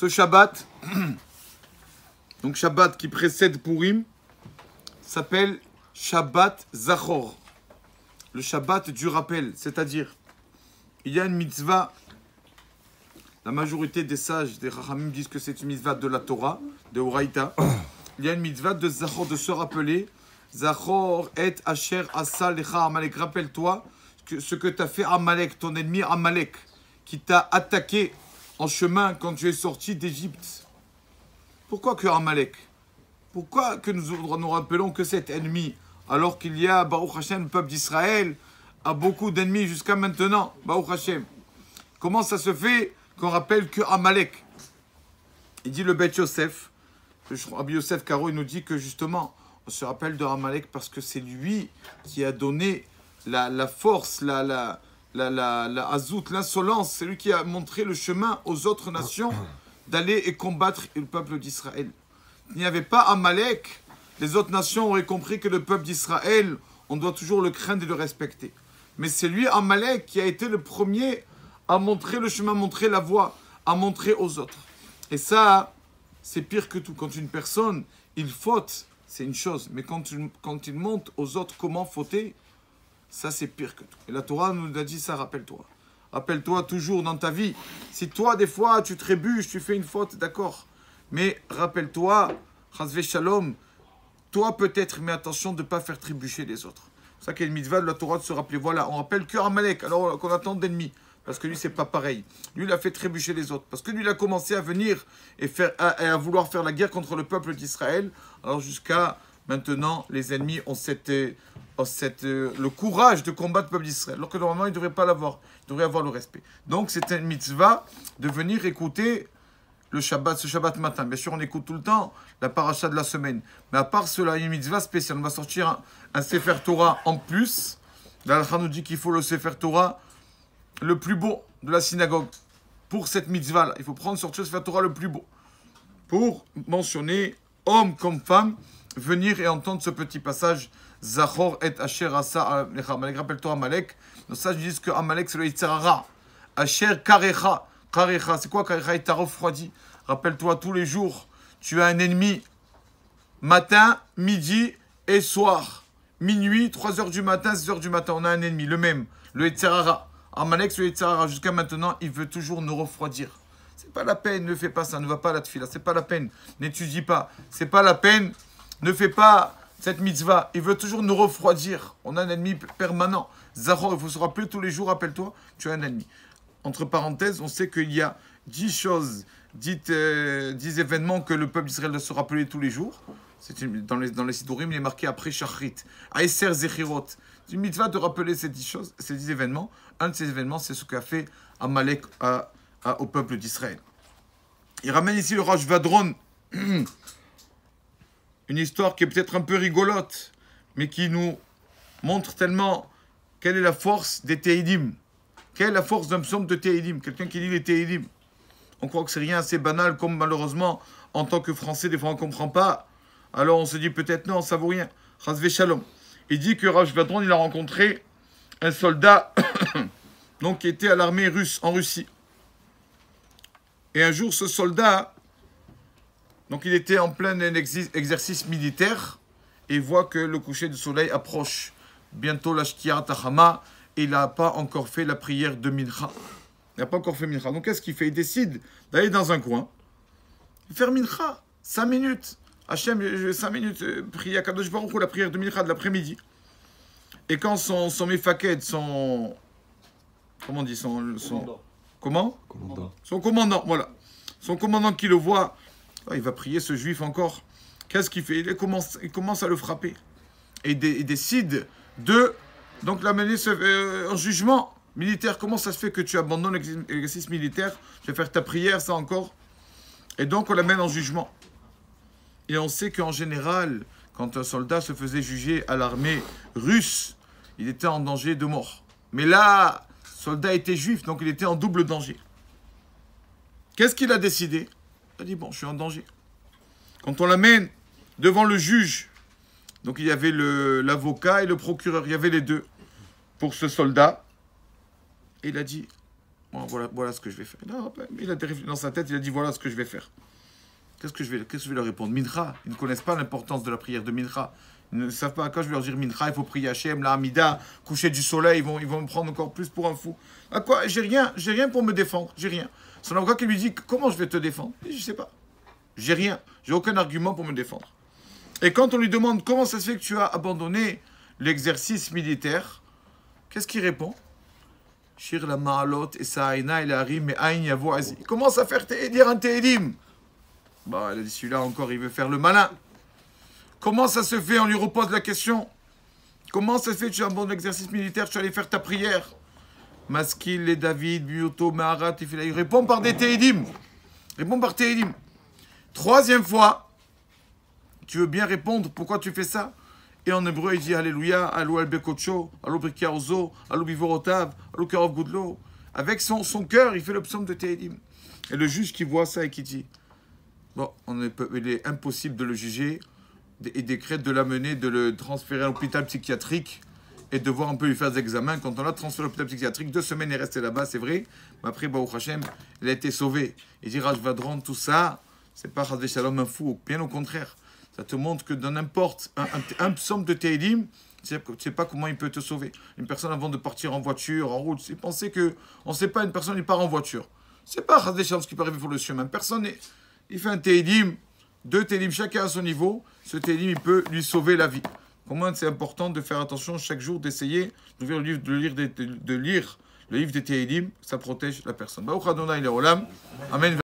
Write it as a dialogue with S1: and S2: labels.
S1: ce Shabbat, donc Shabbat qui précède Purim, s'appelle Shabbat Zachor. Le Shabbat du rappel, c'est-à-dire, il y a une mitzvah, la majorité des sages, des Chachamim disent que c'est une mitzvah de la Torah, de Horaïta. Il y a une mitzvah de Zachor, de se rappeler, Zachor et Asher Asa Lecha Amalek. Rappelle-toi ce que t'as fait Amalek, ton ennemi Amalek, qui t'a attaqué en chemin quand tu es sorti d'Égypte. Pourquoi que Amalek? Pourquoi que nous rappelons que cet ennemi, alors qu'il y a, Baruch Hashem, le peuple d'Israël, a beaucoup d'ennemis jusqu'à maintenant, Baruch Hashem. Comment ça se fait qu'on rappelle que Amalek? Il dit le Beth Yosef, Rabbi Yosef Karo, il nous dit que justement, on se rappelle de Amalek parce que c'est lui qui a donné la force, la azout, l'insolence. C'est lui qui a montré le chemin aux autres nations d'aller et combattre le peuple d'Israël. Il n'y avait pas Amalek, les autres nations auraient compris que le peuple d'Israël, on doit toujours le craindre et le respecter. Mais c'est lui, Amalek, qui a été le premier à montrer le chemin, montrer la voie, à montrer aux autres. Et ça, c'est pire que tout. Quand une personne, il faute, c'est une chose. Mais quand il montre aux autres comment fauter, ça c'est pire que tout. Et la Torah nous a dit ça, rappelle-toi. Rappelle-toi toujours dans ta vie. Si toi, des fois, tu trébuches, tu fais une faute, d'accord. Mais rappelle-toi, Chazvé Shalom, toi peut-être, mais attention de ne pas faire trébucher les autres. C'est ça qu'il y a une mitzvah de la Torah de se rappeler. Voilà, on rappelle que Amalek, alors qu'on attend d'ennemis. Parce que lui, c'est pas pareil. Lui, il a fait trébucher les autres. Parce que lui, il a commencé à venir et à vouloir faire la guerre contre le peuple d'Israël. Alors jusqu'à maintenant, les ennemis ont le courage de combattre le peuple d'Israël. Alors que normalement, ils ne devraient pas l'avoir. Ils devraient avoir le respect. Donc, c'est une mitzvah de venir écouter le Shabbat, ce Shabbat matin. Bien sûr, on écoute tout le temps la paracha de la semaine. Mais à part cela, il y a une mitzvah spéciale. On va sortir un Sefer Torah en plus. L'Alcha nous dit qu'il faut le Sefer Torah le plus beau de la synagogue. Pour cette mitzvah-là, il faut sortir le Sefer Torah le plus beau. Pour mentionner, homme comme femme, venir et entendre ce petit passage. Zachor et Asher Asa Amalek. Rappelle-toi Amalek. Nos sages disent que Amalek, c'est le Yitzhara. Asher Karecha. Karecha, c'est quoi Karecha? Il t'a refroidi. Rappelle-toi, tous les jours, tu as un ennemi. Matin, midi et soir. Minuit, 3h du matin, 6h du matin, on a un ennemi, le même, le Yitzhara. Amalek, le Yitzhara, jusqu'à maintenant, il veut toujours nous refroidir. C'est pas la peine, ne fais pas ça, ne va pas à la tefila, c'est pas la peine, n'étudie pas, c'est pas la peine, ne fais pas cette mitzvah. Il veut toujours nous refroidir. On a un ennemi permanent. Zachor, il faut se rappeler tous les jours, rappelle-toi, tu as un ennemi. Entre parenthèses, on sait qu'il y a 10 choses, 10 événements que le peuple d'Israël doit se rappeler tous les jours. Dans les Sidurim, il est marqué après Shachrit. Aïser Zechirot. C'est une mitzvah de rappeler ces 10 choses, ces 10 événements. Un de ces événements, c'est ce qu'a fait Amalek au peuple d'Israël. Il ramène ici le Rosh Vadron. Une histoire qui est peut-être un peu rigolote, mais qui nous montre tellement quelle est la force des Tehidim. Quelle est la force d'un psaume de Tehidim? Quelqu'un qui lit les Tehidim. On croit que c'est rien assez banal, comme malheureusement, en tant que Français, des fois on ne comprend pas. Alors on se dit peut-être non, ça vaut rien. Chazvé Shalom. Il dit que Rosh Vadron, il a rencontré un soldat donc, qui était à l'armée russe, en Russie. Et un jour, ce soldat, donc il était en plein exercice militaire, et il voit que le coucher du soleil approche. Bientôt la Shkia Tachama, et il n'a pas encore fait la prière de Mincha. Il n'a pas encore fait Mincha. Donc qu'est-ce qu'il fait? Il décide d'aller dans un coin, faire Mincha, 5 minutes. Hachem, je vais 5 minutes, prier à Kadosh Baruch Hu, la prière de Mincha de l'après-midi. Et quand son Mefaked, comment on dit comment
S2: Commandant.
S1: Son commandant, voilà. Son commandant qui le voit, il va prier ce juif encore. Qu'est-ce qu'il fait? Il commence à le frapper. Et il décide de l'amener en jugement militaire. Comment ça se fait que tu abandonnes l'exercice militaire? Tu vas faire ta prière, ça encore. Et donc on l'amène en jugement. Et on sait qu'en général, quand un soldat se faisait juger à l'armée russe, il était en danger de mort. Mais là, le soldat était juif, donc il était en double danger. Qu'est-ce qu'il a décidé? Il a dit, bon, je suis en danger. Quand on l'amène devant le juge, donc il y avait l'avocat et le procureur, il y avait les deux pour ce soldat. Et il a dit, Bon, voilà ce que je vais faire. Non, il a dans sa tête, il a dit voilà ce que je vais faire. Qu'est-ce que je vais leur répondre? Mincha. Ils ne connaissent pas l'importance de la prière de Mincha. Ils ne savent pas à quoi je vais leur dire Mincha, il faut prier Hachem, la Hamida, coucher du soleil, ils vont me prendre encore plus pour un fou. À quoi? J'ai rien pour me défendre, j'ai rien. Son avocat qui lui dit comment je vais te défendre? Je ne sais pas. J'ai rien, j'ai aucun argument pour me défendre. Et quand on lui demande comment ça se fait que tu as abandonné l'exercice militaire, qu'est-ce qu'il répond? Shir la ma'alot et sa'aina et harim mais aïn yavo azi. Il commence à dire un tehilim. Bah, elle a dit celui-là encore, il veut faire le malin. Comment ça se fait? On lui repose la question. Comment ça se fait que tu as un bon exercice militaire, tu allais faire ta prière? Maskil, les David, Bioto, Maharat, il répond par des tehilim. Répond par tehilim. Troisième fois, tu veux bien répondre pourquoi tu fais ça? Et en hébreu, il dit Alléluia, Allo Albekocho, Allo Brikiaozo, Allo Bivorotav, Allo Karov Goudlo. Avec son cœur, il fait le psaume de tehilim. Et le juge qui voit ça et qui dit bon, il est impossible de le juger et décrète de l'amener, de le transférer à l'hôpital psychiatrique et de voir un peu lui faire des examens. Quand on l'a transféré à l'hôpital psychiatrique, 2 semaines, il est resté là-bas, c'est vrai. Mais après, Baruch Hashem, il a été sauvé. Il dit Raj Vadron, tout ça, c'est pas Chazvé Shalom un fou, bien au contraire. Ça te montre que dans n'importe un psaume de Tehilim, tu sais pas comment il peut te sauver. Une personne avant de partir en voiture, en route, c'est penser que, on sait pas, une personne il part en voiture. C'est pas Chazvé Shalom ce qui peut arriver pour le chemin. Personne, il fait un Tehilim, 2 Tehilim, chacun à son niveau. Ce Tehilim, il peut lui sauver la vie. Comment c'est important de faire attention chaque jour, d'essayer d'ouvrir le livre, de lire le livre des Tehilim, ça protège la personne. Baruch Adonai Leolam. Amen.